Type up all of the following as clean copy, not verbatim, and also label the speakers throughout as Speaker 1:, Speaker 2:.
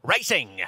Speaker 1: Racing.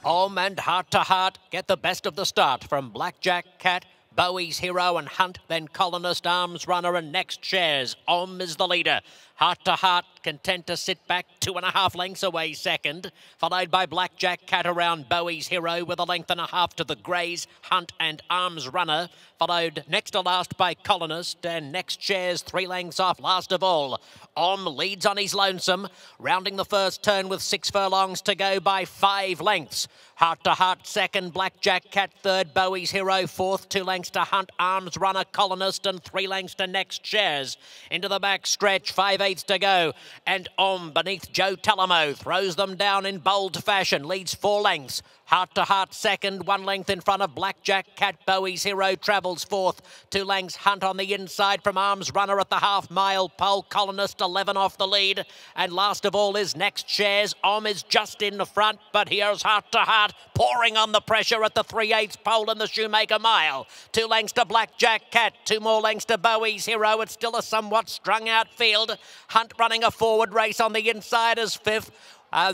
Speaker 1: And Heart to Heart get the best of the start from Blackjack Cat, Bowie's Hero and Hunt, then Colonist, Arms Runner and Next Shares. Is the leader. Heart to Heart content to sit back 2.5 lengths away second, followed by Blackjack Cat around Bowie's Hero with 1.5 lengths to the Greys, Hunt and Arms Runner, followed next to last by Colonist and Next Shares 3 lengths off last of all. Leads on his lonesome, rounding the first turn with 6 furlongs to go by 5 lengths. Heart to Heart second, Blackjack Cat third, Bowie's Hero fourth, 2 lengths to Hunt, Arms Runner, Colonist and 3 lengths to Next Shares. Into the back stretch, 5/8 to go, and beneath Joe Talamo throws them down in bold fashion, leads 4 lengths. Heart to Heart second, 1 length in front of Blackjack Cat. Bowie's Hero travels fourth, 2 lengths Hunt on the inside from Arms Runner at the half-mile pole. Colonist 11 off the lead, and last of all is Next Shares. Is just in the front, but here's Heart to Heart pouring on the pressure at the 3/8 pole in the Shoemaker mile. 2 lengths to Blackjack Cat, 2 more lengths to Bowie's Hero. It's still a somewhat strung-out field. Hunt running a forward race on the inside as fifth.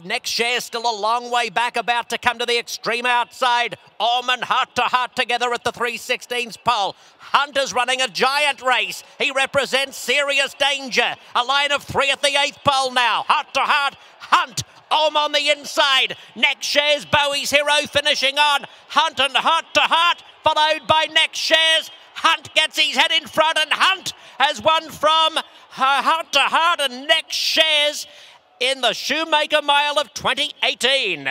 Speaker 1: Next Share still a long way back, about to come to the extreme outside. And Heart to Heart together at the 3/16 pole. Hunt is running a giant race. He represents serious danger. A line of 3 at the 8th pole now. Heart to Heart, Hunt. On the inside. Next Shares, Bowie's Hero finishing on. Hunt and Heart to Heart, followed by Next Shares. Hunt gets his head in front, and Hunt has won from Heart to Heart and Next Shares in the Shoemaker Mile of 2018.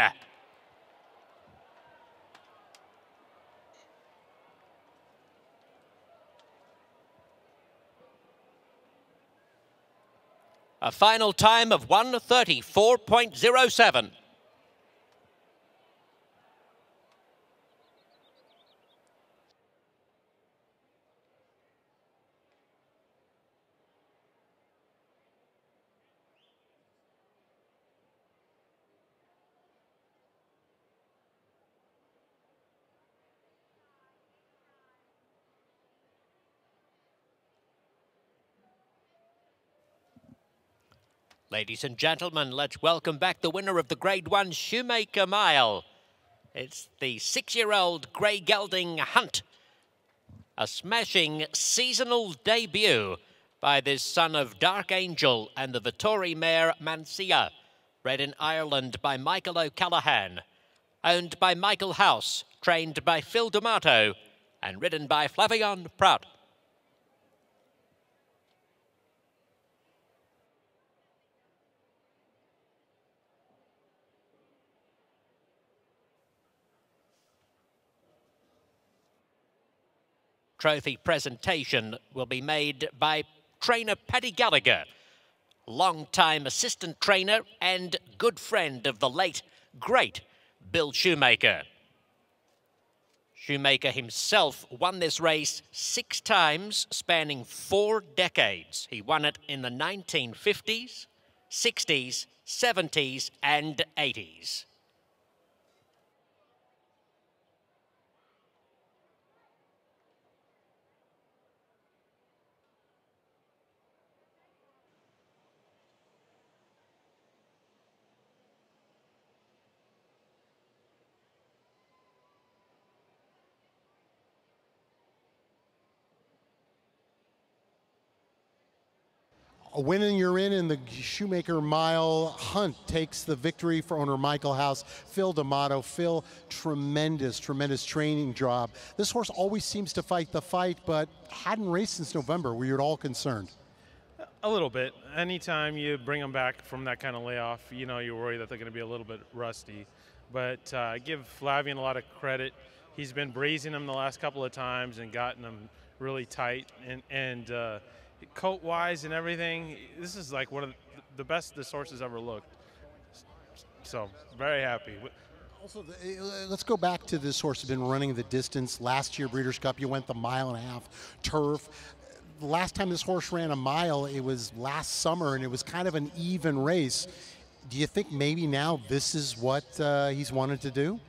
Speaker 1: A final time of 1:34.07. Ladies and gentlemen, let's welcome back the winner of the Grade 1 Shoemaker Mile. It's the 6-year-old grey gelding Hunt. A smashing seasonal debut by this son of Dark Angel and the Vittori mare Mancia, bred in Ireland by Michael O'Callaghan, owned by Michael House, trained by Phil D'Amato, and ridden by Flavion Prout. Trophy presentation will be made by trainer Paddy Gallagher, long-time assistant trainer and good friend of the late, great Bill Shoemaker. Shoemaker himself won this race 6 times, spanning 4 decades. He won it in the 1950s, 60s, 70s and 80s.
Speaker 2: A win and you're in the Shoemaker Mile. Hunt takes the victory for owner Michael House. Phil D'Amato. Phil, tremendous training job. This horse always seems to fight the fight, but hadn't raced since November. Were you at all concerned?
Speaker 3: A little bit. Anytime you bring them back from that kind of layoff, you know, you worry that they're going to be a little bit rusty. But I give Flavion a lot of credit. He's been breezing them the last couple of times and gotten them really tight. And coat-wise and everything, this is like one of the best this horse has ever looked. So, very happy.
Speaker 2: Also, let's go back to this horse. Has been running the distance. Last year, Breeders' Cup, you went the 1.5 mile turf. The last time this horse ran a mile, it was last summer, and it was kind of an even race. Do you think maybe now this is what he's wanted to do?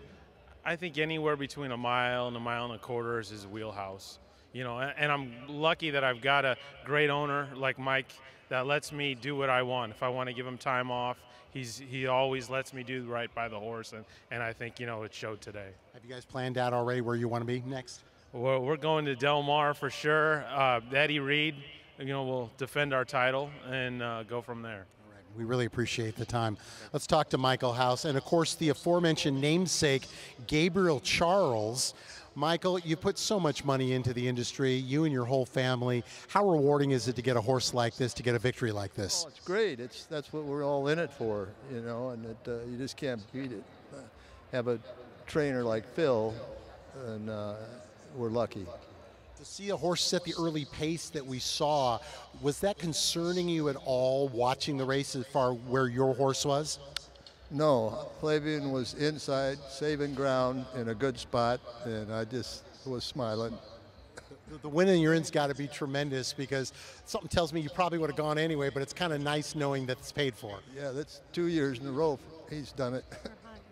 Speaker 3: I think anywhere between 1 mile and 1.25 miles is his wheelhouse. You know, and I'm lucky that I've got a great owner like Mike that lets me do what I want. If I want to give him time off, he always lets me do right by the horse, and I think, you know, it showed today.
Speaker 2: Have you guys planned out already where you want to be next?
Speaker 3: We're going to Del Mar for sure. Eddie Reed, you know, will defend our title and go from there.
Speaker 2: All right. We really appreciate the time. Let's talk to Michael House, and of course the aforementioned namesake, Gabriel Charles. Michael, you put so much money into the industry, you and your whole family. How rewarding is it to get a horse like this, to get a victory like this?
Speaker 4: Oh, it's great. That's what we're all in it for, you know, and you just can't beat it. Have a trainer like Phil, and we're lucky.
Speaker 2: To see a horse set the early pace that we saw, was that concerning you at all, watching the race as far where your horse was?
Speaker 4: No, Flavian was inside, saving ground in a good spot, and I just was smiling.
Speaker 2: The win in your end's got to be tremendous, because something tells me you probably would have gone anyway, but it's kind of nice knowing that it's paid for.
Speaker 4: Yeah, that's 2 years in a row he's done it.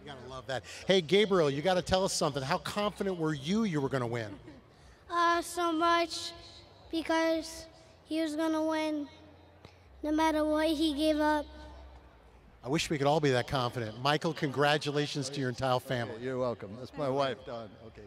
Speaker 2: You got to love that. Hey, Gabriel, you got to tell us something. How confident were you were going to win?
Speaker 5: So much, because he was going to win no matter what he gave up.
Speaker 2: I wish we could all be that confident. Michael, congratulations to your entire family.
Speaker 4: You're welcome. That's my wife, Dawn. Okay.